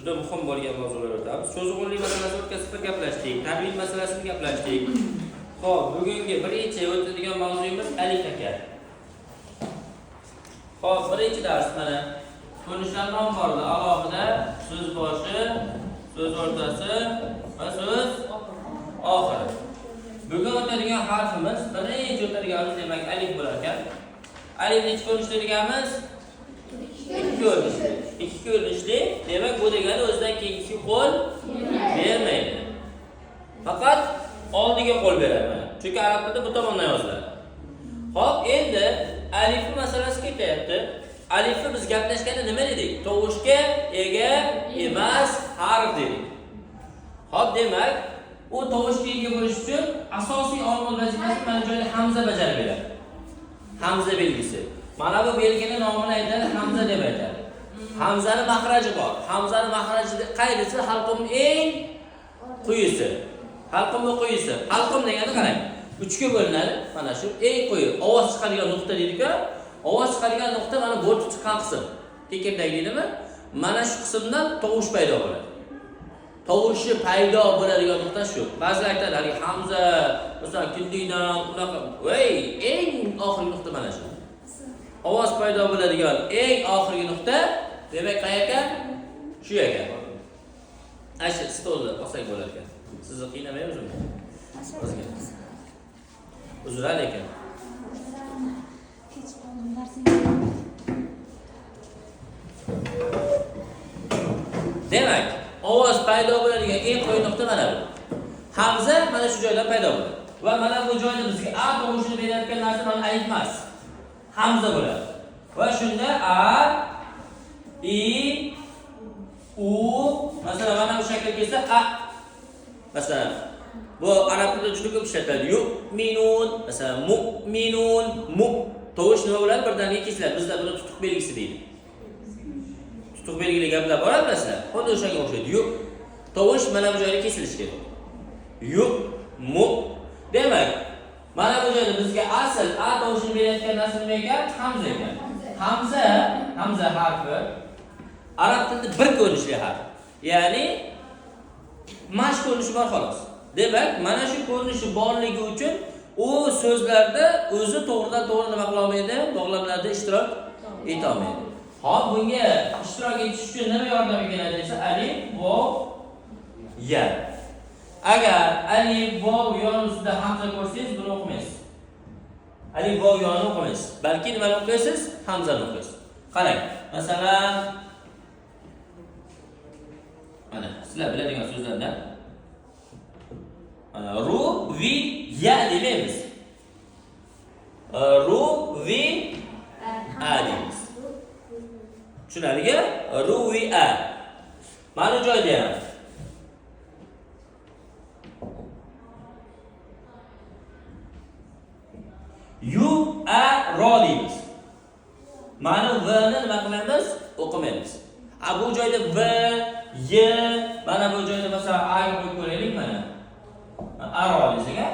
juda muhim bo'lgan mavzular o'tamiz. So'zg'unlik masalasini o'tkazib gaplashdik, tajvid masalasini gaplashdik. Xo'p, bugungi birinchi o'tadigan mavzuyimiz alif aka. Xo'p, birinchi dars mana ko'rinishlar nom bordi. Alohida so'z boshi, so'z o'rtasi va so'z oxiri. Bugun o'tadigan harfimiz, birinchi o'tadiganimiz demak alif bo'lar ekan. Alif necha ko'rinishli deganmiz? İki ko'rinishli. Demak, bu degani o'zidan keyin ikki qo'l bermaydi. Faqat oldiga qo'l beradi mana. Chunki arab tilida bu tomondan yoziladi. Xo'p, endi alifni masalasi ketyapti. Alifni biz gaplashganda nima dedik? Tovushga ega emas harf dedik. Xo'p, demak, u tovushga ega bo'lish uchun asosiy omil vazifasi mana bu joyda hamza bajarib beradi. Hamza belgisi. Mana bu belgini nomini aytadi, hamza deb aytadi. Hamzani mahraji bor. Hamzani mahraji qaydisi halqumning eng quyisi. Halqumning quyisi. Halqum degani qarang. 3 ga bo'linadi. Mana shu eng quyi ovoz chiqadigan nuqta deydi-ku. Ovoz chiqadigan nuqta mana bu chiqqan qism. Tekirdak deydimi? Mana shu qismdan tovush paydo bo'ladi. Tovushi paydo bo'ladigan nuqta shu. Ba'zilar aytadi, hamza, masalan, kindikdan unaqa, voy, eng oxirgi nuqta mana shu. Ovoz paydo bo'ladigan eng oxirgi nuqta demak qayerga? Shu yerga. Ashi stolda olsak bo'lar ekan. Sizni qiynamaymiz uni. Uzr lekin. Demak, ovoz paydo bo'ladigan eng quyi nuqta mana bu. Hamza mana shu joyda paydo bo'ladi. Va mana bu joyda bizga a tovushini berayotgan narsa mana alif emas. Hamza bo'ladi. Va shunda a, i, u, masalan mana bu shaklga kelsa a. Masalan, bu arab tilida juda ko'p ishlatiladi. Yu'minun, masalan mu'minun, mu. Tovush nima bo'ladi? Birdaniga kesiladi. Bizda buni tutuq belgisi deydi. Tutuq belgili gaplar bor bilasizlar. Xuddi o'shanga o'xshaydi. Yu. Tovush mana bu joyda kesilishi kerak. Yu, mu. Demak, mana bu joyda bizga asl a tovushini berayotgan narsa nima ekan? Hamza ekan. Hamza harfi arab tilida bir ko'rinishli harf. Ya'ni mash ko'rinishi bor xolos. Demak, mana shu ko'rinishi borligi uchun u so'zlarda o'zi to'g'ridan-to'g'ri nima qila olmaydi? Bog'lamlarda ishtirok eta olmaydi. Hop, bunga ishtirok etish uchun nima yordam beradi desa, alif, vav, ya. Agar alif, vav, yon ustida hamza ko'rsangiz, buni o'qimaysiz. Alif, vav, yonni o'qimaysiz. Balki nimani o'qiysiz? Hamzani o'qiysiz. Qarang, masalan, mana sizlar biladigan so'zlardan ru, vi, ya deymiz. Ru, vi, a deymiz. Tushunarliga? Ru, vi, a. Mana bu joyda ham yu, a, ro deymiz. Mana v-ni nima qilamiz? O'qimaymiz. Bu joyda v, y, mana bu joyda masalan a ga qo'yib ko'raylik mana. Aro desak,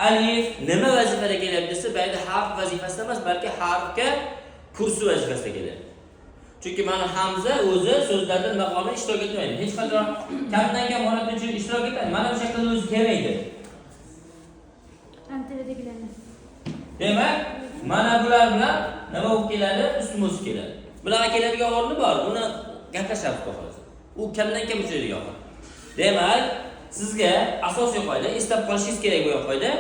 alif nima vazifada keladi desa, bu yerda harf vazifasida emas, balki harfga kursi vazifasida keladi. Chunki mana hamza o'zi so'zlarda nima qiladi? Ishtirok etmaydi. Hech qachon kamdan kam holat uchun ishtirok etadi. Mana bu shaklda o'zi kelmaydi. Antiladagilarni. Demak, mana bular bilan nima bo'lib keladi? Ustma-ust keladi. Bularga keladigan o'rni bor. Buni gaplashamiz xolos. U kamdan kam uchraydigan holat. Demak, sizga asosiy qoida, eslab qolishingiz kerak bo'lgan qoida,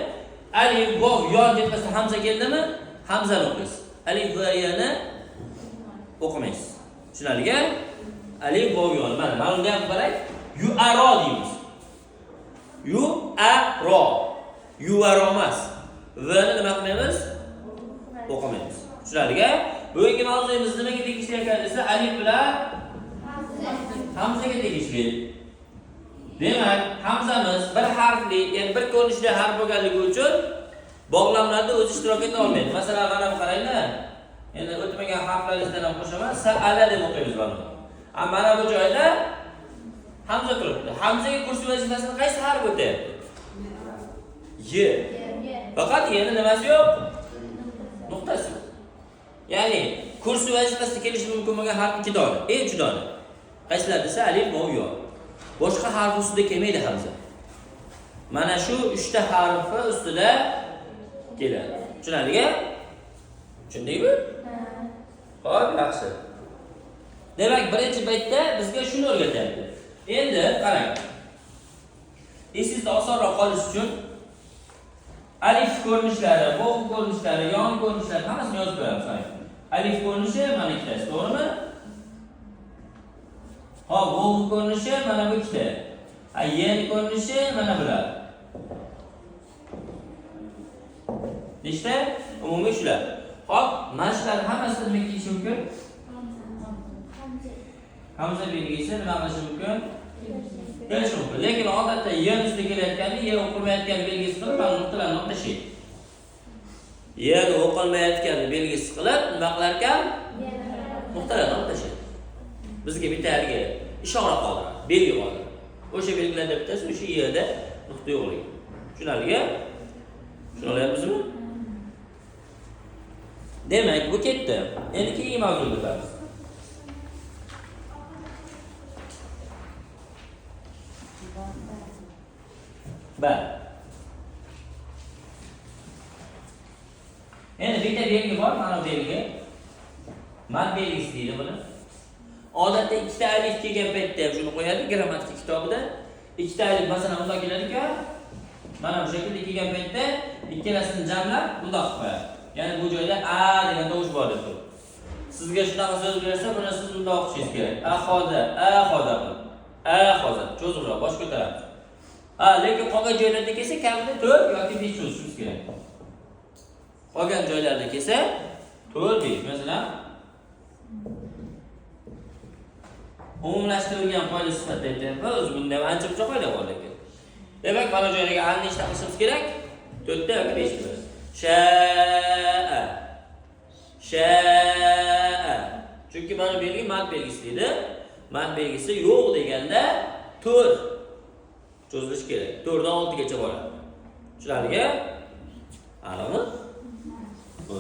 alif, vav, yo deb qilsa hamza keldimi? Hamzani o'qiysiz. Alif va yana o'qimaysiz. Tushunarliga? Alif, vav, yo. Mana unda ham qarang. Yu aro deymiz. Yu aro. Yu aro emas. V-ni nima qilmaymiz? O'qimaymiz. Tushunarliga? Bugungi mavzuyimiz nimaga tegishli ekan desa, alif bilan hamzaga tegishli. Demak, hamzamiz bir harfli, ya'ni bir ko'rinishli harf bo'lganligi uchun bog'lamlarda o'z ishtirok eta olmaydi. Masalan, mana bu qaranglar. Endi o'tmagan harflaringizdan ham qo'shaman, sa'ala deb o'qiymiz buni. Mana bu joyda hamza turibdi. Hamzaga kursi vazifasini qaysi harf o'tayapti? Y. Faqat yana nimasi yo'q? Nuqtasi. Ya'ni kursi vazifasida kelishi mumkin bo'lgan harf 2 dona. 3 dona. Qaysilar desa alif, vav, yo. Boshqa harf ustida kelmaydi hamza. Mana shu 3 ta harfi ustida keladi. Tushunarli? Tushundingmi? Xo'p, yaxshi. Demak, birinchi baytda bizga shuni o'rgatyapti. Endi qarang. Esingizda osonroq qolish uchun alif ko'rinishlari, vav ko'rinishlari, yon ko'rinishlari hammasini yozib qo'yamiz. Alif ko'rinishi mana ikkitasi, to'g'rimi? Hop, vav ko'rinishi mana bu ikkita. Yen ko'rinishi mana bular. Nechta? Umumiy shular. Hop, mana shular hammasini nima qilish mumkin? Hamza belgisi nima qilish mumkin? Kelish mumkin. Lekin odatda yen ustiga kelayotganda yen o'qilmayotgan belgisi qilib, mana nuqtalarni tashlashdi. Yen o'qilmayotgan belgisi qilib, nima qilar ekan? Nuqtalarni tashlashdi. Bizga bitta yerga ishora qoldi, belgi qoldi. O'sha belgilarda bittasi o'sha yerda nuqta yo'qligi. Tushunarli? Tushunyapsizmi? Demak, bu ketdi. Endi keyingi mavzuga o'tamiz. Endi bitta belgi bor, mana bu belgi. Mad belgisi deydi buni. Odatda ikkita alif kelgan paytda ham shuni qo'yadi grammatika kitobida. Ikkita alif masalan bunday kelar-ku. Mana bu shaklda kelgan paytda ikkalasini jamlab bundoq qo'yadi. Ya'ni bu joyda a degan tovush bor deb turibdi. Sizga shunaqa so'z bersa, buni siz bundoq o'qishingiz kerak. Ahoda, ahoda. Ahoda. Cho'zibroq bosh ko'taramiz. Lekin qolgan joylarda kelsa kamida 4 yoki 5 cho'zishingiz kerak. Qolgan joylarda kelsa 4 5 masalan umumlashtirilgan qoida sifatida aytyapmiz. Bunda ancha buncha qoida bor lekin. Demak, mana joylarga a nechta qilishimiz kerak? 4 ta yoki 5 ta. Sha'a. Sha'a. Chunki mana belgi mad belgisi deydi. Mad belgisi yo'q deganda 4 cho'zilish kerak. 4 dan 6 gacha boradi. Shularga aniqmi? Bu.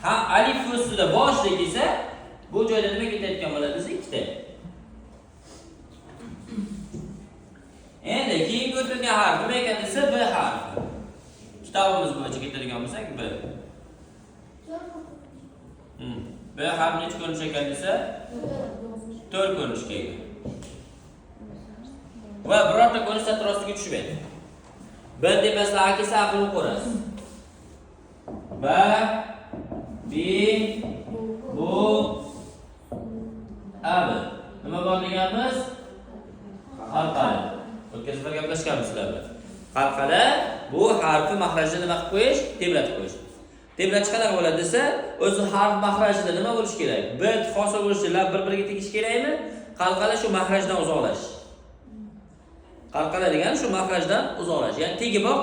Ha, alif ustida boshda kelsa, bu joyda nima ketayotgan bo'ladi desa, ikkita. Endi keyingi o'tilgan harf nima ekan desa, b harfi. Kitobimiz bo'yicha ketadigan bo'lsak, b. B harfi nechta ko'rinish ekan desa, 4 ko'rinish kelgan. Va birorta ko'rinish atrofiga tushmaydi. B tepasida a kelsa, a qilib ko'rasiz. B, B, bu, a. Nima bor deganmiz? Qalqala. O'tkazib gaplashganmiz sizlar bilan. Qalqala bu harfi mahrajini nima qilib qo'yish? Tebratib qo'yish. Tebratish qanaqa bo'ladi desa, o'zi harf mahrajida nima bo'lish kerak? B hosil bo'lishi, lab bir-biriga tegish kerakmi? Qalqala shu mahrajdan uzoqlash. Qalqala degani shu mahrajdan uzoqlash. Ya'ni tegiboq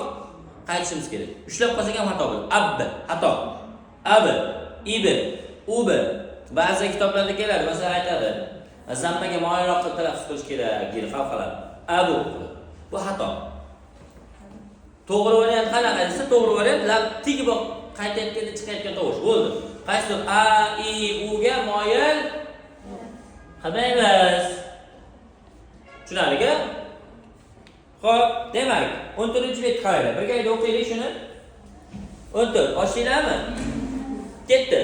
qaytishimiz kerak. Ushlab qolsak ham xato bo'ladi. Ab, xato. Ab, ib, ub. Ba'zi kitoblarda keladi, masalan aytadi. Zammaga moyilroq qilib talaffuz qilish kerak, gir qalqala. Abu. Bu xato. To'g'ri variant qanaqa desa, to'g'ri variant lab tegiboq qaytayotganda chiqayotgan tovush bo'ldi. Qaysidir a, i, u ga moyil qilmaymiz. Tushunarli? Xo'p, demak, 14-bet qaranglar. Birgalikda o'qiylik shuni. 14. Ochinglarmi? Ketdi.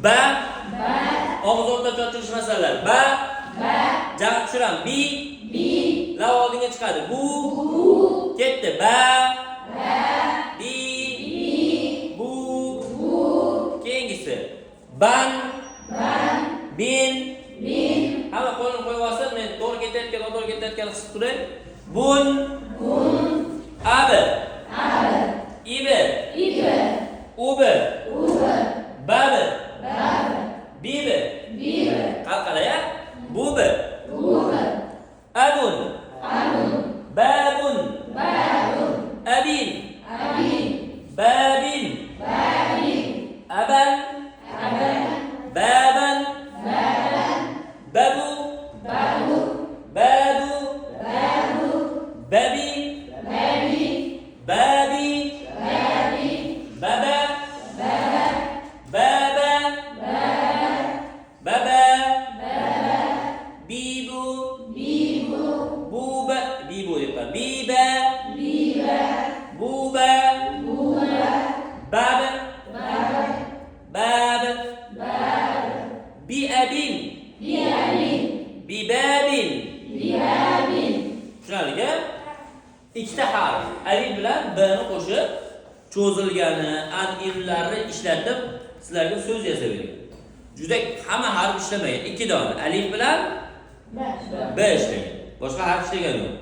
Ba, og'iz o'rtacha ochilish masalalar. Ba, jam tushiram. Bi, lav oldinga chiqadi. Bu, ketdi. Ba, bi, bu, keyingisi. Ban, bin, hamma qo'lini qo'yib olsin, men to'g'ri ketayotgan, noto'g'ri ketayotgan his qilib turay. Bun, abi, ibi, ubi, babi, bibi, qalqala ya, bubi, abun, babun, abin, babin, aban, baban, babu, babu, babi, babi, baba, baba, baba, bi, Bibabin. Tushunarli-ku? Ikkita harf alif bilan b ni qo'shib cho'zilgani, an'inlarni ishlatib sizlarga so'z yasab bergan. Juda hamma harf ishlamagan. 2 dona alif bilan b ishlagan. Boshqa harf ishlagan yo'q.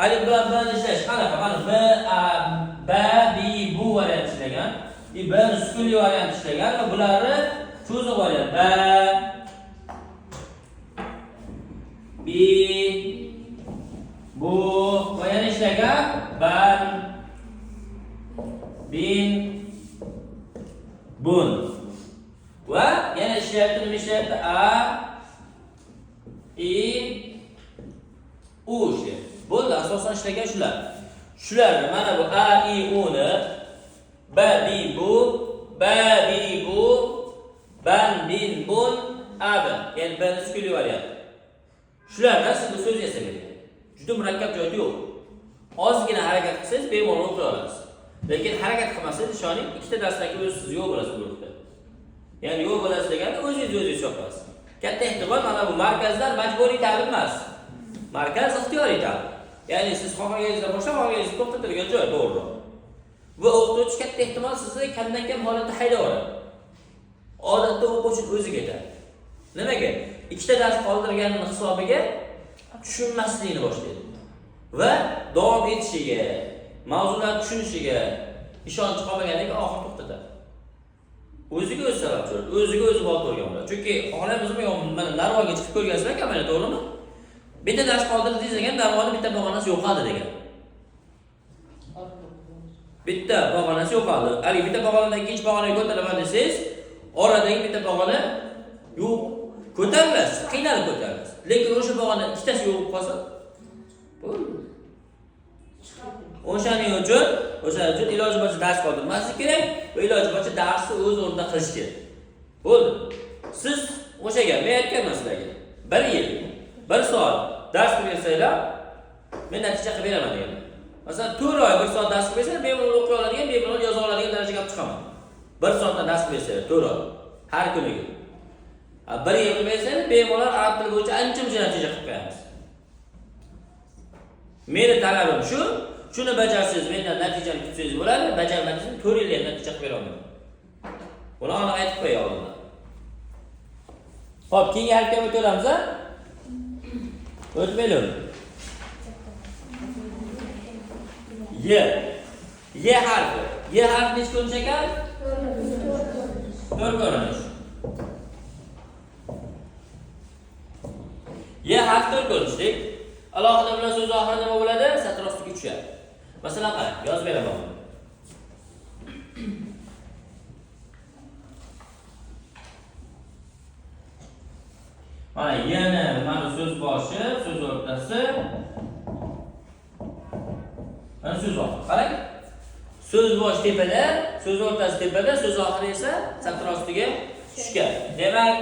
Alif bilan b ni ishlash qanaqa? Mana b, a, ba, bi, bu variant ishlagan. B ni sukunli variant ishlagan va bularni cho'zib variant. Ba, bi, bu va yana ishlagan ban, bin, bun. Va yana ishlayapti a, i, u ishlayapti. Bo'ldi, asosan ishlagan shular. Shularni mana bu a, i, u ni ba, bi, bu, ba, bi, bu, ban, bin, bun, abi. Ya'ni b ni sukunli variant. Shulardan siz so'z yasab bergan. Juda murakkab joyi yo'q. Ozgina harakat qilsangiz bemalol o'qiy olasiz. Lekin harakat qilmasangiz ishoning, ikkita darsdagi o'zingiz yo'q bo'lasiz bu yerda. Ya'ni yo'q bo'lasiz deganda o'zingiz chopasiz. Katta ehtimol mana bu markazlar majburiy ta'lim emas. Markaz ixtiyoriy ta'lim. Ya'ni siz xohlaganingizda boshlab, xohlaganingizda to'xtatilgan joy to'g'ri. Va o'qituvchi katta ehtimol sizni kamdan-kam holatda haydab yuboradi. Odatda o'quvchi o'zi ketadi. Nimaga? Ikkita dars qoldirganini hisobiga tushunmaslikni boshlaydi. Va davom etishiga, mavzularni tushunishiga ishonch qolmaganiga oxir to'xtatadi. O'ziga o'zi sababchi bo'ladi, o'ziga o'zi bog'liq bo'lgan bo'ladi. Chunki xohlaymizmi yo'q, mana Narvoga chiqib ko'rgansizlar kamera, to'g'rimi? Bitta dars qoldirdingiz degan Narvoning bitta pog'onasi yo'qadi degan. Bitta pog'onasi yo'qadi. Agar bitta pog'onadan ikkinchi pog'onaga ko'taraman desangiz, oradagi bitta pog'ona yo'q. Ko'tarilasiz, qiynalib ko'tarilasiz. Lekin o'sha pog'ona ikkitasi yo'q qolsa, bo'ldi. O'shaning uchun iloji boricha dars qoldirmaslik kerak va iloji boricha darsni o'z o'rnida qilish kerak. Bo'ldi. Siz o'shaga men aytganman sizlarga. 1 yil, 1 soat dars bersanglar, men natija qilib beraman degan. Masalan, 4 oy 1 soat dars bersanglar, bemalol o'qiy oladigan, bemalol yoza oladigan darajaga olib chiqaman. 1 soatdan dars bersanglar 4 oy har kuniga. 1 yil bersanglar, bemalol arab tili bo'yicha ancha-muncha natija qilib qo'yamiz. Meni talabim shu. Shuni bajarsangiz, mendan natijani kutsangiz bo'ladi. Bajarmasangiz 4 yilda natija qilib bera olmayman. Buni aniq aytib qo'ya olaman. Xo'p, keyingi harfga o'tamiz, a? O'tmaylik. Y harfi. Y harfi nechta ko'rinish ekan? 4 ko'rinish. Y harfi 4 ko'rinishlik. Alohida bilan so'z oxirida nima bo'ladi? Satr ostiga tushadi. Masalan, qarang, yozib beraman. Mana yana mana so'z boshi, so'z o'rtasi. Mana so'z oxiri. Qarang. So'z boshi tepada, so'z o'rtasi tepada, so'z oxiri esa satr ostiga tushgan. Demak,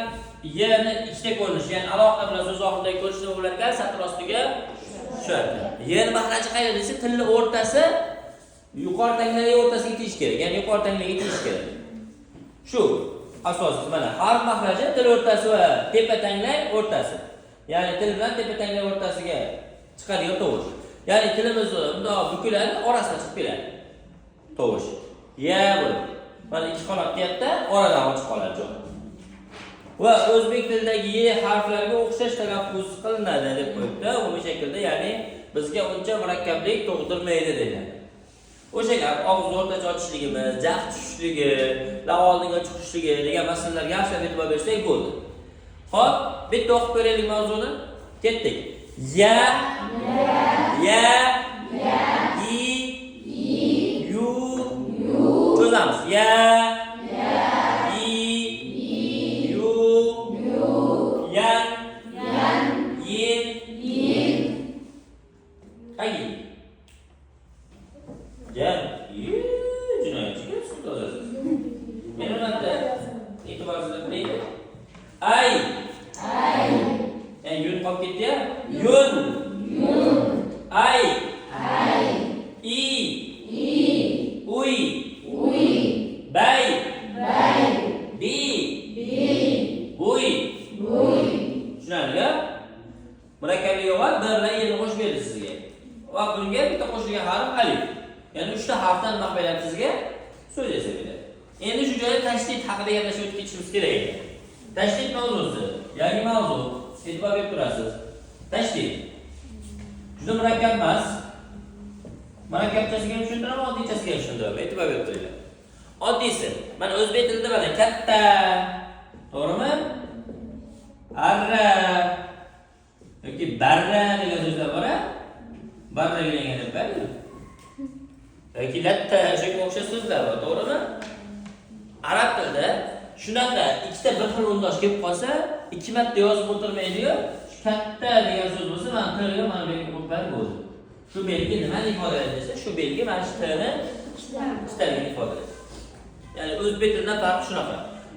yerni ikkita ko'rinish, ya'ni alohida bilan so'z oxiridagi ko'rinish nima bo'lar ekan? Satr ostiga tushadi. Yer mahraji qayerda desa, tilning o'rtasi yuqori tanglarga o'rtasiga tegish kerak. Ya'ni yuqori tanglarga tegish kerak. Shu asosiy mana harf mahraji til o'rtasi va tepa tanglar o'rtasi. Ya'ni til bilan tepa tanglar o'rtasiga chiqadigan tovush. Ya'ni tilimiz bundoq bukiladi, orasiga chiqib keladi. Tovush. Ya bo'ladi. Mana ikki holat deyapti, oradan ochiq qoladi joy. Va o'zbek tilidagi y harflariga o'xshash talaffuz qilinadi deb qo'yibdi. Bu shaklda, ya'ni bizga uncha murakkablik tug'dirmaydi degan. O'sha gap og'iz o'rtacha ochishligimiz, jah tushishligi, lavolning chiqishligi degan masalalarga yaxshilab e'tibor bersak bo'ldi. Xo'p, bitta o'qib ko'raylik mavzuni. Ketdik. Ya, i, yu, cho'zamiz. Ya, Tushunarli? Murakkabiga va 1 bilan 7 qo'shib berdi sizga. Va bunga bitta qo'shilgan harf alif. Ya'ni 3 ta harfdan nima beryapti sizga? So'zlasa beradi. Endi shu joyda tashdid haqida gaplashib o'tishimiz kerak ekan. Tashdid mavzusi, yangi mavzu. E'tibor berib turasiz. Tashdid. Juda murakkab emas. Murakkabchasiga tushuntiraman, oddiychasiga tushuntiraman. E'tibor berib turinglar. Oddiysi, mana o'zbek tilida mana katta, to'g'rimi? Arra yoki barra degan so'zlar bor. Barra degan gap bor. Yoki latta shunga o'xshash so'zlar bor, to'g'rimi? Arab tilida shunaqa ikkita bir xil o'ndosh kelib qolsa, 2 marta yozib o'tirmaydi-yu, katta degan so'z bo'lsa, mana tilga mana bu yerga qo'yib bo'ldi. Shu belgi nimani ifodalaydi desa, shu belgi mana shu tilni ikkitaligini ifodalaydi. Ya'ni o'zbek tilidan farqi shunaqa.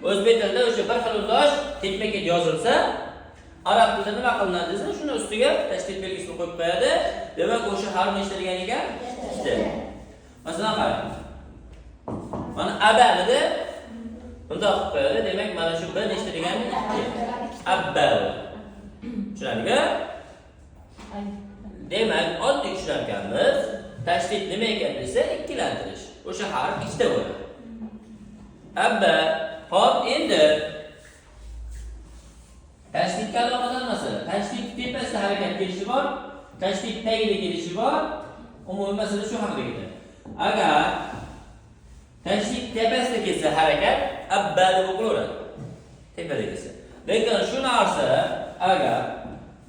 O'zbek tilida o'sha bir xil o'ndosh ketma-ket yozilsa, arab tilida nima qilinadi desa, shuni ustiga tashdid belgisini qo'yib qo'yadi. Demak, o'sha harf nechta degan ekan? Ikkita. Masalan, qarang. Mana abada bundoq qilib qo'yadi. Demak, mana shu bir nechta degani 2. Abba. Tushunarli? Demak, oddiy tushunarkanmiz. Tashdid nima ekan desa, ikkilantirish. O'sha harf ikkita bo'ladi. Abba, hop endi tashdidga aloqador masala. Tashdid tepasida harakat kelishi bor, tashdid tagida kelishi bor. Umumiy masala shu haqida ketadi. Agar tashdid tepasida kelsa harakat abba deb o'qilaveradi. Tepada kelsa. Lekin shu narsa agar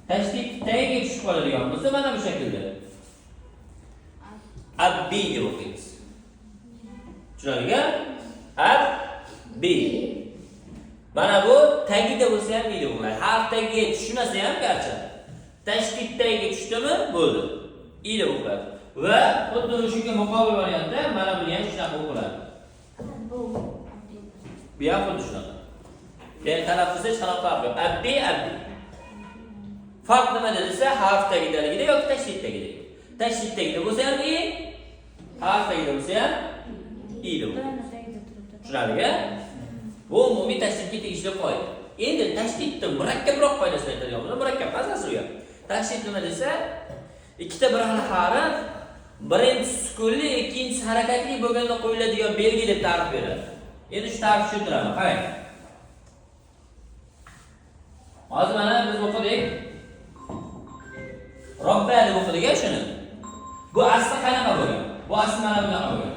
tashdid tagiga tushib qoladigan bo'lsa, mana bu shaklda abbi deb o'qiymiz. Tushunarli? Abbi. Mana bu tagida bo'lsa ham deydi ular. Harf tagiga tushmasa ham garchi. Tashdid tagiga tushdimi? Bo'ldi. I deb o'qiladi. Va xuddi shunga muqobil variantda mana buni ham shunaqa o'qiladi. Bu ham xuddi shunaqa. Ya'ni talaffuzda hech qanaqa farq yo'q. Abbi, abbi. Farq nimada desa, harf tagidaligida yoki tashdid tagida. Tashdid tagida bo'lsa ham i, harf tagida bo'lsa ham i deb o'qiladi. Tushunarli? Bu umumiy tashdidga tegishli qoida. Endi tashdidni murakkabroq qoidasini aytadigan bo'lsa, murakkab asasi bu. Tashdid nima desa, ikkita bir xil harf birinchi sukunli, ikkinchisi harakatli bo'lganda qo'yiladigan belgi deb ta'rif beradi. Endi shu ta'rifni tushuntiraman. Qarang. Hozir mana biz o'qidik. Robba deb o'qidik shuni. Bu asli qanaqa bo'lgan? Bu asli mana bunaqa bo'lgan.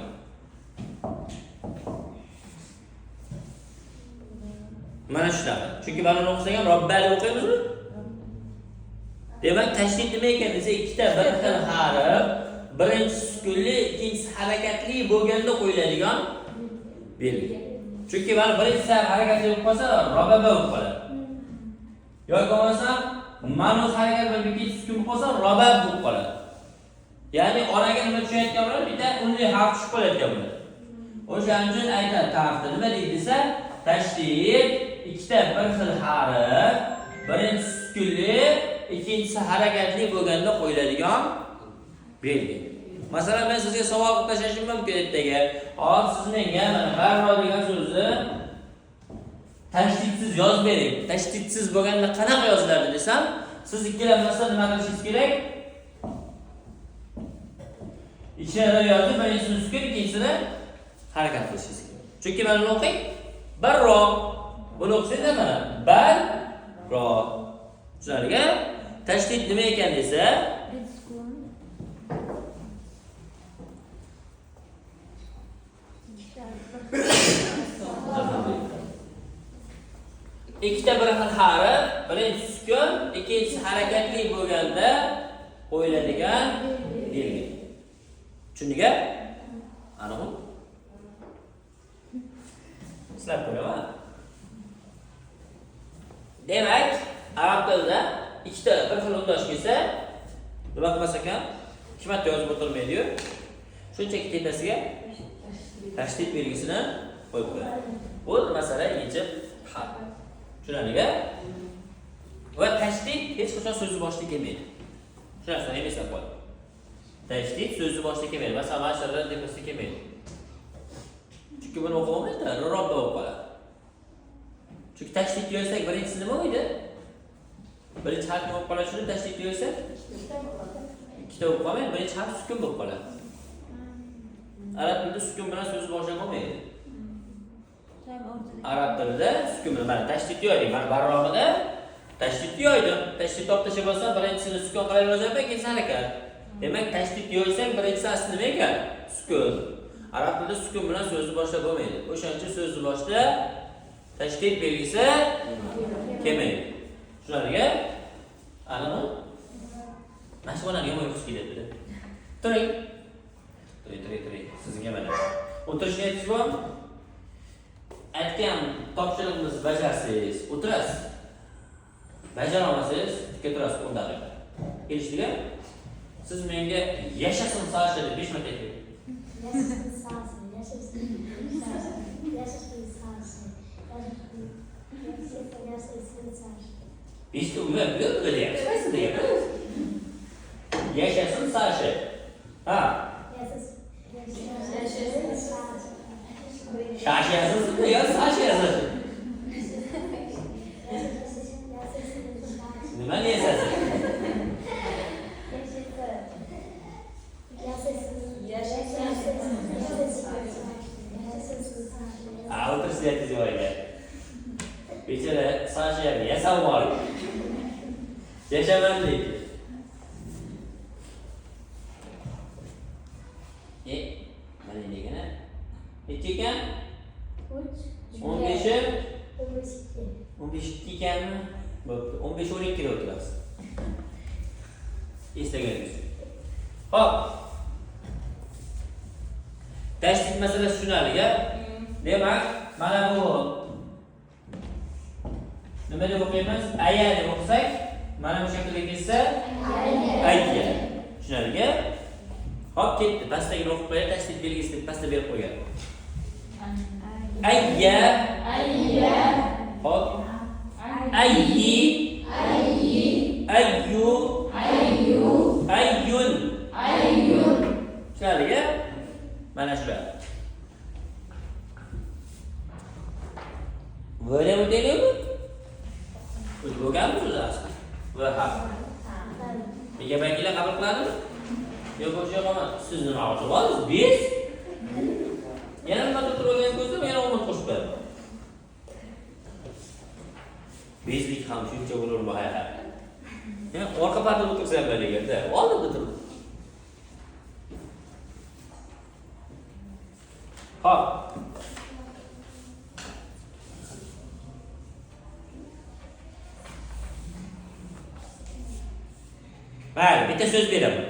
Mana shunaqa. Chunki mana buni o'qisak ham robba deb o'qiymiz-ku. Demak, tashdid nima ekan desa, ikkita bir xil harf, birinchi sukunli, ikkinchisi harakatli bo'lganda qo'yiladigan belgi. Chunki mana birinchisi harakatli bo'lib qolsa, robba bo'lib qoladi. Yoki bo'lmasa, ma'no harakat bo'lib ikkinchisi sukun bo'lib qolsa, robba bo'lib qoladi. Ya'ni oraga nima tushayotgan bo'ladi, bitta unli harf tushib qolayotgan bo'ladi. O'shaning uchun aytadi ta'rifda nima deydi desa, tashdid ikkita bir xil harf, birinchi sukunli, ikkinchisi harakatli bo'lganda qo'yiladigan belgi. Masalan, men sizga savol qilib tashlashim mumkin ertaga. Hozir siz menga mana barro degan so'zni tashdidsiz yozib bering. Tashdidsiz bo'lganda qanaqa yoziladi desam, siz ikkilanmasdan nima qilishingiz kerak? Ichida yozib, birinchisini sukun, ikkinchisini harakat qilishingiz kerak. Chunki mana buni o'qing. Barro. Buni o'qisanglar mana barro. Tushunarli? Tashdid nima ekan desa, ikkita bir xil harf, birinchi sukun, ikkinchisi harakatli bo'lganda qo'yiladigan belgi. Tushundingmi? Aniqmi? Sizlar ko'raman. Demak, arab tilida ikkita bir xil o'ndosh kelsa, nima qilmas ekan? 2 marta yozib o'tirmaydi-yu. Shunchaki tepasiga tashdid belgisini qo'yib qo'yadi. Bu masala yechib hal. Tushunarli-mi? Va tashdid hech qachon so'zni boshida kelmaydi. Shu narsani eslab qo'ying. Tashdid so'zni boshida kelmaydi. Masalan, masalalar tepasida kelmaydi. Chunki buni o'qimaydi, robba bo'lib qoladi. Chunki tashdid yozsak birinchisi nima bo'ladi? birinchi harf bo'lib qoladi, shuni tashdid yo'lsa, ikkita bo'lib qolmaydi, birinchi harf sukun bo'lib qoladi. Arab tilida sukun bilan so'z boshlab bo'lmaydi. Arab tilida sukun bilan mana tashdid yo'ydik. Mana barromida tashdid yo'ydim. Tashdid topib bo'lsa, birinchisini sukun qilib yozaman, ikkinchisi harakat. Demak, tashdid yo'ysang, birinchisi asli nima ekan? Sukun. Arab tilida sukun bilan so'zni boshlab bo'lmaydi. O'shaning uchun so'zni boshida tashdid belgisi kelmaydi. Shularga aniqmi? Mashg'ullarga yomon uyqusi kelyapti. Turing. Sizga mana. O'tirishni aytib bormi? Aytgan topshiriqni bajarsangiz, o'tirasiz. Bajara olmasangiz, tikka turasiz 10 daqiqa. Kelishdingmi? Siz menga yashasin Sasha deb 5 marta ayting. Yashasin Sasha, yashasin Sasha. Biz de uyuyor, böyle yapıyoruz. Yaşasın Sasha. Ha. Sasha yazılsın da ya Sasha yazılsın. Nima ne yazılsın? O'tirishni aytdingiz voyga. Bechara Sasha yasab bor. Yashamam deydi. Mana degani. Necha ekan? 15 ekanmi? Bo'pti. 15-12 da o'tirasiz. Eslaganingiz. Hop. Tashdid masalasi tushunarli-a? Demak, mana bu nima deb o'qiymiz? Aya deb o'qisak, mana bu shaklga kelsa, ayya. Tushunarli-a? Hop, ketdi. Pastdagi o'qib qo'yay, tashdid belgisini pastda berib qo'ygan. Ayya. Hop. Ayyi. Ayyu. Ayyun. Tushunarli-a? Mana shular. Böyle mi deniyor mu? Bo'lgan so'z asli. Va ha. Nega bankilar qabul qiladi? Yo'q, o'sha qolmadi. Siz nima qilasiz? Biz yana nima turgan ko'zda yana umid qo'shib beradi. Bezlik ham shuncha bo'lar bu hayot. Ya orqa partada o'tirsam bo'lganda, oldinda turib. Hop. Mayli, bitta so'z beraman.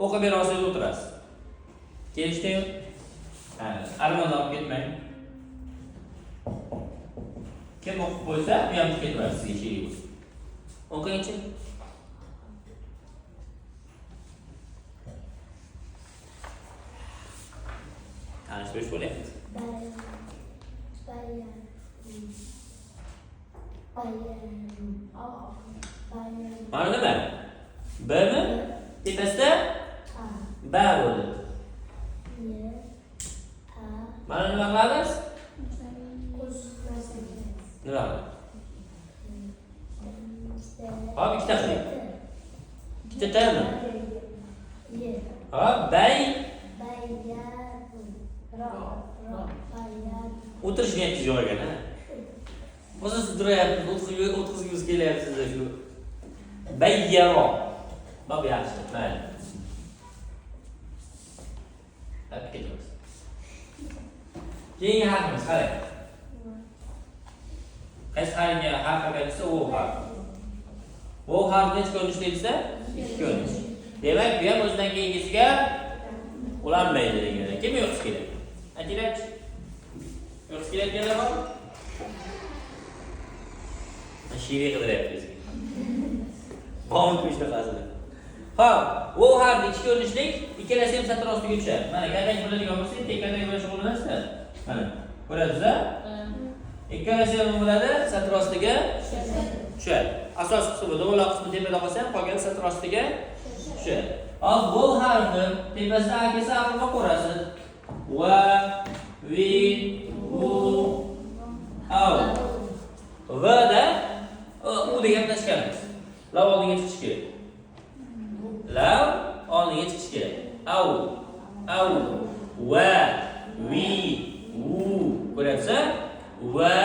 O'qib bera olsangiz o'tirasiz. Kelishdingmi? Armon olib ketmang. Kim o'qib qo'ysa, bu ham ketmaydi sizga sherik. O'qingchi. Tanishib bo'lyapti. Mana nima? B mi? Tepasida ba bo'ldi. Mana nima qilamiz? Nima? Hop, ikkita qiling. Ikkita tami? Hop, bay. O'tirishga aytib joygan, ha? O'zingiz turayapsiz, o'tkazgingiz kelyapsiz shu. Bayyaro. Bak yaxshi, mayli. Hop, ketamiz. Keyingi harfimiz qarang. Qaysi harfga harf kelsa, o harf. O harf necha ko'rinishda desa? 2 ko'rinish. Demak, bu ham o'zidan keyingisiga ulanmaydi degan. Kim yo'qsi kerak? Aytinglar-chi. Yo'qsi keraklar bormi? Shiri qidiryapmiz. Bormi shunaqasida. Hop, o harf 2 ko'rinishlik, ikkalasi ham satr ostiga tushadi. Mana qanday bo'ladigan bo'lsa, tekkadagi bilan shug'ullanasiz. Mana, ko'rasiz-a? Ikkalasi ham bo'ladi, satr ostiga tushadi. Asos qismi bo'ldi, o'la qismi tepada qolsa ham qolgan satr ostiga tushadi. Hop, bu harfni tepasida akasi harfini ko'rasiz. Va, vi, u, av. Va da u degan gaplashganmiz. Lav oldinga chiqishi kerak. Lav oldinga chiqishi kerak. Au, au, va, vi, u. Ko'ryapsan? Va,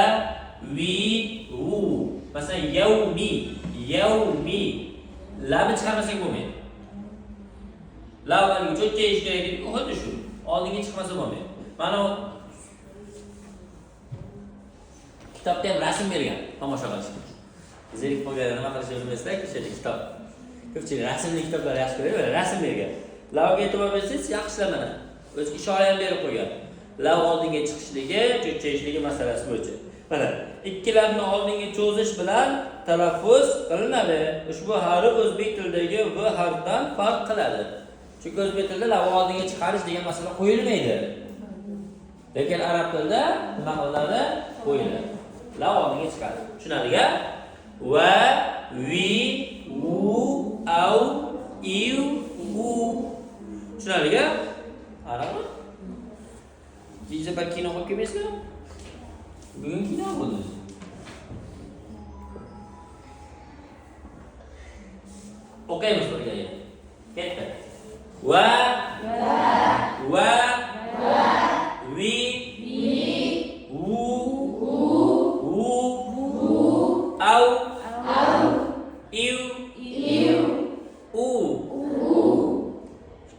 vi, u. Masalan, yawmi, yawmi. Labni chiqarmasak bo'lmaydi. Lavlarga cho'tga ish kerak deb, xuddi shu. Oldinga chiqmasa bo'lmaydi. Mana kitobda ham rasm bergan, tomosha qilishga. Zerik qolgan nima qilishni bilmaslar, kechada kitob. Ko'pchilik rasmli kitoblar yaxshi ko'radi, rasm bergan. Lavga e'tibor bersangiz, yaxshilab mana. O'zi ishora ham berib qo'ygan. Lav oldinga chiqishligi, cho'chchayishligi masalasi bo'yicha. Mana ikki lavni oldinga cho'zish bilan talaffuz qilinadi. Ushbu harf o'zbek tilidagi v harfdan farq qiladi. Chunki o'zbek tilida lav oldinga chiqarish degan masala qo'yilmaydi. Lekin arab tilida nima qilinadi? Qo'yiladi. Lav oldinga chiqadi. Tushunadiga? Va, vi, u, au, iu, u. Tushunadiga? Arabmi? Biza bir kino qo'yib kelmaysizmi? Bugun kino bo'ldi. O'qiymiz birga. Ketdi. Va, va, vi, u, au, iu, u.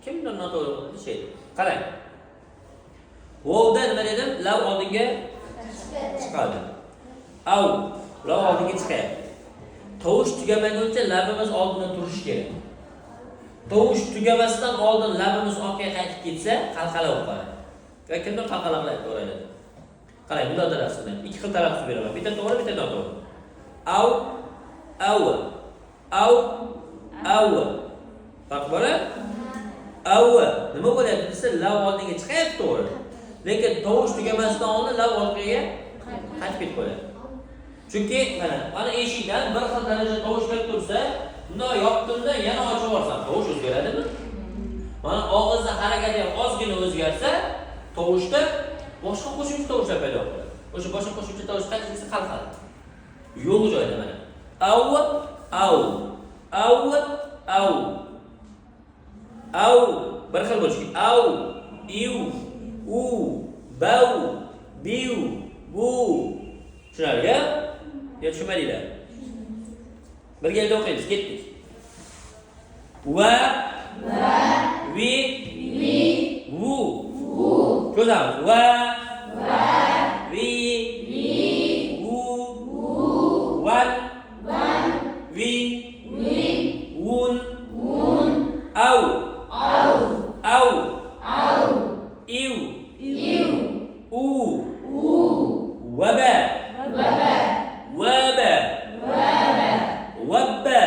Kimdan noto'g'ri qildi şey? Qarang. Vovda nima dedim? Lav oldinga chiqadi. Au, lav oldinga chiqadi. Tovush tugamaguncha labimiz oldinda turishi kerak. Tovush tugamasdan oldin labimiz orqaga qaytib ketsa, qalqala bo'lib qoladi. Va kimdir qalqala qilib ko'radi. Qarang, bunda tarafsiz. Ikki xil taraffuz beraman. Bitta to'g'ri, bitta noto'g'ri. Au, au, au, au. Farq bormi? Au. Nima bo'lyapti desa, lav oldinga chiqayapti to'g'ri. Lekin tovush tugamasdan oldin lav orqaga qaytib ketib qoladi. Chunki mana eshikdan bir xil darajada tovush kelib tursa, bunday yopdimda yana ochib yuborsam, tovush o'zgaradimi? Mana og'izda harakati ham ozgina o'zgarsa, tovushda boshqa qo'shimcha tovushlar paydo bo'ladi. O'sha boshqa qo'shimcha tovush qaytib ketsa qalqadi. Yo'q joyda mana. Au, au, au, au. Au, bir xil bo'lishi kerak. Au, iu, u, bau, biu, bu. Tushunarli? Yo tushunmadinglar? Birgalikda o'qiymiz, ketdik. Va, vi, vu. Ko'zamiz. Va, vi, vu, van, vi, un, au, iu, u, waba, wabba, wabba,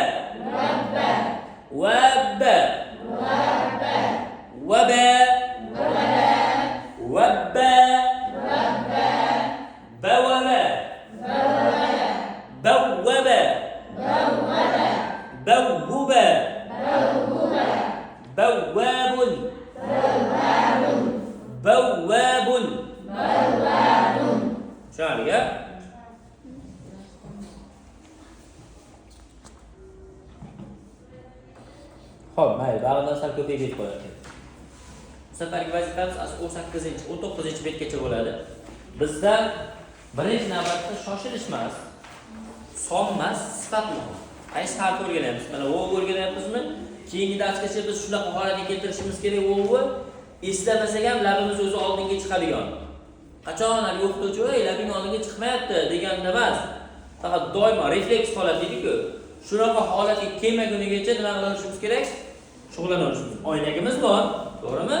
wabba, bawaba, bawwaba, bawwuba, bawwabun, bawwabun. Tushunarli ya? Xo'p, mayli, bag'ridan sal ko'payib ketib qoladi. Bu safargi vazifamiz 18-19 betgacha bo'ladi. Bizda birinchi navbatda shoshilish emas, son emas, sifat muhim. Qaysi harfni o'rganamiz? Mana vov o'rganayapmizmi? Keyingi darsgacha biz shunaqa holatga keltirishimiz kerak vovni. Eslamasak ham labimiz o'zi oldinga chiqadigan. Qachon hali o'qituvchi "Voy, labing oldinga chiqmayapti" deganda emas. Faqat doimo refleks holat deydi-ku. Shunaqa holatga kelmagunigacha nima qilishimiz kerak? Shug'ullanishimiz. Oynagimiz bor, to'g'rimi?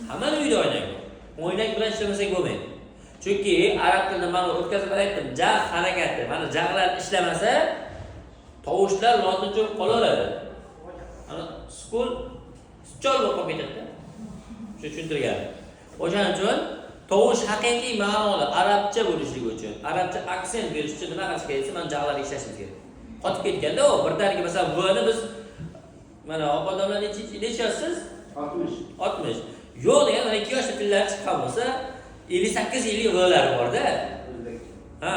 Hamma uyda oynak bor. Oynak bilan ishlamasak bo'lmaydi. Chunki arab tilida mana o'tkazib aytdim, jag harakati, mana jag'lar ishlamasa, tovushlar lotincha qolaveradi. Mana sukun sichol bo'lib ketadi. Shu tushuntirgan. O'shaning uchun tovush haqiqiy ma'noli arabcha bo'lishligi uchun, arabcha aksent berish uchun nima qilish kerak? Mana jag'lar ishlashimiz kerak. Qotib ketganda u birdaniga masalan v-ni biz mana odamlar nechasiz? 60. Yo'q degan 2 yoshli fillar chiqqan bo'lsa, 58 yillik v-lar bor-da. Ha.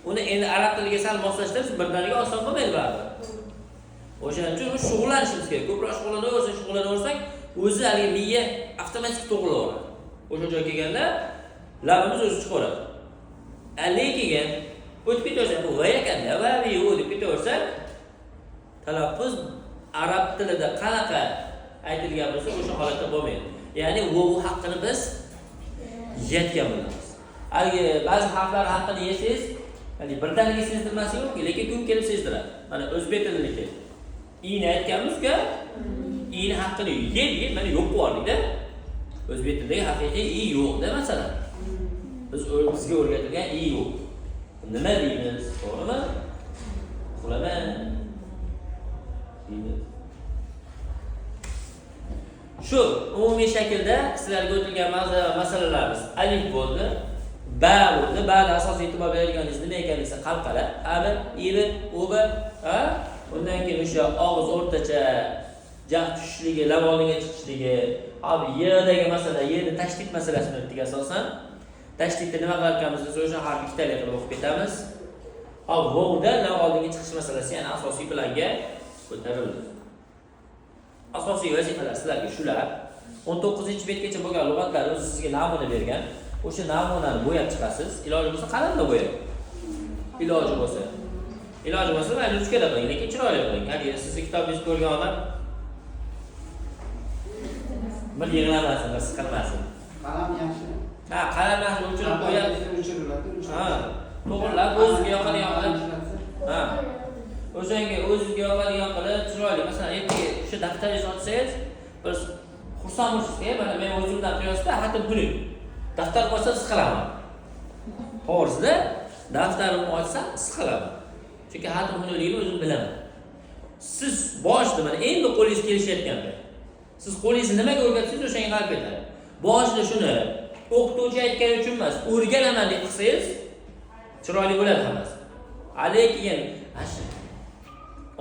Uni endi arab tiliga sal moslashtirib birdaniga oson bo'lmaydi baribir. O'shaning uchun shug'ullanishimiz kerak. Ko'proq shug'ullanaversak, o'zi hali miya avtomatik to'g'rilaveradi. O'sha joyga kelganda labimiz o'zi chiqaveradi. Lekin o'tib ketaversa, bu va ekanda, va bu deb ketaversa, talaffuz arab tilida qanaqa aytilgan bo'lsa, o'sha holatda bo'lmaydi. Ya'ni bu haqqini biz yetgan bo'lamiz. Haligi ba'zi harflar haqqini yesangiz, ya'ni birdaniga sezdirmasi yo'q, lekin kun kelib sezdiradi. Mana o'zbek tilidagi i'ni aytganmiz-ku, i'ni haqqini yedi, mana yo'q bo'ldikda. O'zbek tilidagi haqiqiy i yo'qda masalan. Bizga o'rgatilgan i yo'q. Nima deymiz? To'g'rimi? Uxlaman. Shu umumiy shaklda sizlarga o'tilgan masalalarimiz alif bo'ldi, ba bo'ldi. Ba'da asosiy e'tibor berganingiz nima ekanligini qalqala, abi, ibi, ubi, ha? Undan keyin o'sha og'iz o'rtacha jag' tushishligi, lab oldiga chiqishligi, abi yerdagi masala, yerni tashdid masalasini o'tdik asosan. Tashdidni nima qilayotganimizni o'sha harf ikkitalik qilib o'qib ketamiz. Hop, vovda lab oldiga chiqish masalasi, ya'ni asosiy planga ko'tarildi. Asosiy vazifalar sizlarga shular. 19-betgacha bo'lgan lug'atlar o'zi sizga namuna bergan. O'sha namunani bo'yab chiqasiz. Iloji bo'lsa qalamda bo'yang. Iloji bo'lsa mayli ruchkada qiling, lekin chiroyli qiling. Agar siz kitobingizni ko'rgan odam bir yig'lamasin, bir siqilmasin. Qalam yaxshi. Ha, qalamlarni o'chirib qo'yib, ha, to'g'rilab o'zingizga yoqadigan qilib. Ha. O'shanga o'zingizga yoqadigan qilib, chiroyli. Masalan, ertaga o'sha daftaringizni ochsangiz, bir xursand bo'lasiz-ku, mana men o'zimdan qiyosda xatim buning. Daftar bo'lsa siqilaman. To'g'risida, daftarimni ochsam siqilaman. Chunki xatim bunligini o'zim bilaman. Siz boshida mana endi qo'lingiz kelishayotganda, siz qo'lingizni nimaga o'rgatsangiz o'shanga qarab ketadi. Boshida shuni o'qituvchi aytgani uchun emas, o'rganaman deb qilsangiz, chiroyli bo'ladi hammasi. Lekin asha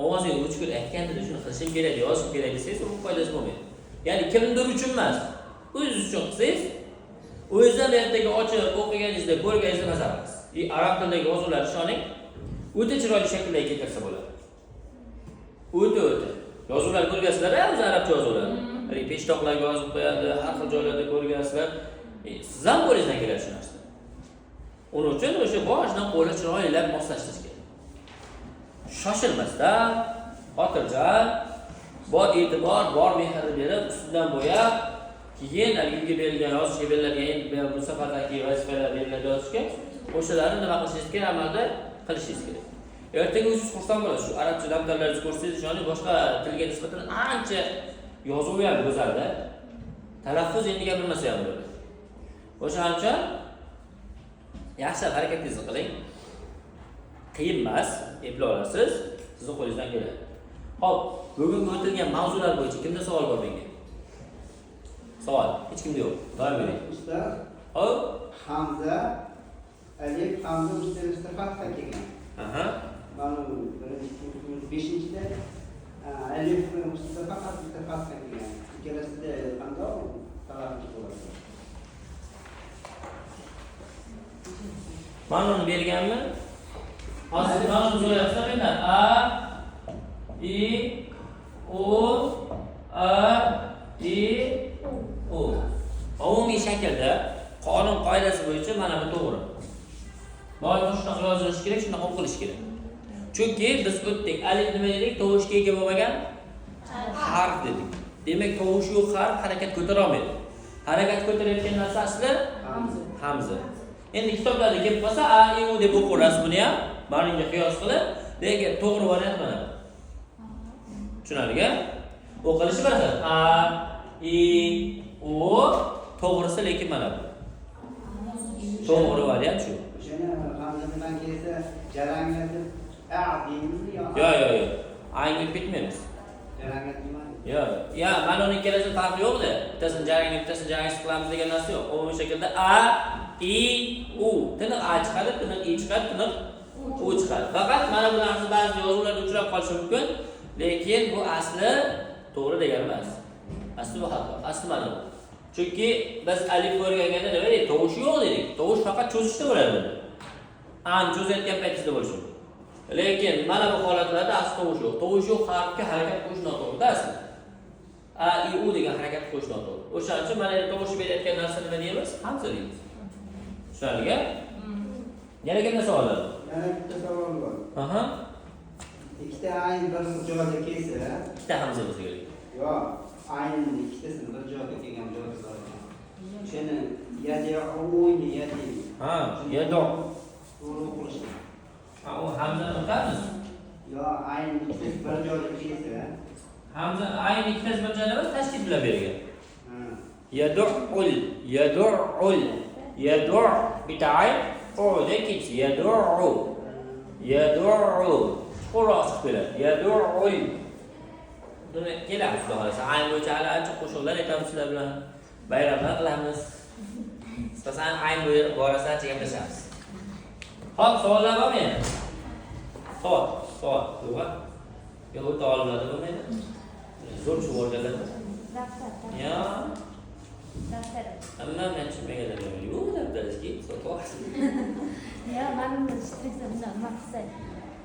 ovozing o'chgur aytganda shuni qilishim kerak, yozishim kerak desangiz, u foydasi bo'lmaydi. Ya'ni kimdir uchun emas, o'zingiz uchun qilsangiz, o'zingizdan ertaga ochib o'qiganingizda ko'rganingizda mazza qilasiz. Arab tilidagi yozuvlar ishoning, o'ta chiroyli shaklda keltirsa bo'ladi. O'ta. Yozuvlar ko'rgansizlar, o'zi arabcha yozuvlar. Hali peshtoqlarga yozib qo'yadi, har xil joylarda ko'rgansizlar. Siz ham qo'lingizdan keladi shu narsa. Uning uchun o'sha boshidan qo'lni chiroylab moslashtirish kerak. Shoshilmasdan, xotirjam, bor e'tibor, bor mehrni berib, ustidan bo'yab, keyin albatta berilgan yozishga beriladigan endi bu safardagi vazifalar beriladi yozishga, o'shalarni nima qilishingiz kerak, amalda qilishingiz kerak. Ertaga o'zingiz xursand bo'lasiz. Shu arabcha daftarlaringizni ko'rsangiz, ya'ni boshqa tilga nisbatan ancha yozuvi ham go'zalda. Talaffuz endi gapirmasa ham bo'ladi. O'shaning uchun yaxshi harakatingizni qiling. Qiyin emas, eplay olasiz. Sizning qo'lingizdan keladi. Xo'p, bugun o'tilgan mavzular bo'yicha kimda savol bor menga? Savol hech kimda yo'q. Doim bering. Usta. Hop, Hamza, alif, hamza usta fatha kelgan. aha. Mana 5-da alif usta fatha kelgan. Ikkalasida qanday talaffuz bo'ladi? Mana uni berganmi? Hozir mana uni so'rayapsizlar mendan. A, I, O, A, I, O. Umumiy shaklda qonun qoidasi bo'yicha mana bu to'g'ri. Doim shunaqa yozilishi kerak, shunaqa o'qilishi kerak. Chunki biz o'tdik, alif nima dedik? Tovushga ega bo'lmagan harf dedik. Demak, tovush yo'q harf harakat ko'tara olmaydi. Harakat ko'tarayotgan narsa asli hamza. Endi kitoblarda kelib qolsa a, i, u deb o'qirasiz buni ham, menga qiyos qilib, lekin to'g'ri variant mana bu. Tushunarli-ku? O'qilishi bir xil. A, i, u to'g'risi lekin mana bu. To'g'ri variant shu. O'shani hamza bilan kelsa jarangga deb a deymizmi yo? Yo'q. Aynga ketmaymiz. Jarangga demadi. Yo'q. Ya, mana uning ikkalasi farqi yo'q-da. Bittasini jarang qilamiz degan narsa yo'q. Umumiy shaklda a, i, u. Tiniq a chiqadi, tiniq i chiqadi, tiniq u chiqadi. Faqat mana bu narsa ba'zi yozuvlarda uchrab qolishi mumkin, lekin bu asli to'g'ri degani emas. Asli bu xato. Asli mana bu. Chunki biz alif o'rganganda nima dedik? Tovush yo'q dedik. Tovush faqat cho'zishda bo'ladi. An cho'zayotgan paytingizda bo'lishi mumkin. Lekin mana bu holatlarda asl tovush yo'q. Tovush yo'q harfga harakat qo'yish noto'g'ri asli. A, I, U degan harakat qo'yish noto'g'ri. O'shaning uchun mana tovush berayotgan narsa nima deymiz? Hamza deymiz. Tushunarli? Yana kimda savollar? Yana bitta savol bor. Aha. Ikkita ayn bir joyga kelsa, Ikkita hamza bo'lsa kerak. yo'q, aynning ikkitasini bir joyga kelgan joyi bor. O'shani yad'uni yadi. Ha, yado. To'g'ri o'qish. Ha, u hamzani o'tamiz. Yo'q, ayn ikkitasi bir joyga kelsa, Hamza ayn ikkitasi bir joyda emas, tashkil bilan berilgan. ha. Yad'ul, yad'ul. Yad'u bitta ayn, o'da kech. Yad'u. Yad'u. Qur'on chiqadi. Yad'ul. Buni kelamiz xudo xolasa. Ayn bo'yicha hali ancha qo'shiqlar aytamiz sizlar bilan. Bayramlar qilamiz. Masalan, ayn borasida ancha gaplashamiz. Hop, savollar bormi yana? Savol. Yo'q. Yo'q, o'ta olimlarda bo'lmaydi. Zo'r chuvorgalar. Daftar. Ya, Daftar. hamma men tushunmaganlar yo'q, daftarski, so'toq. Ya, benim de işte bundan maqsad.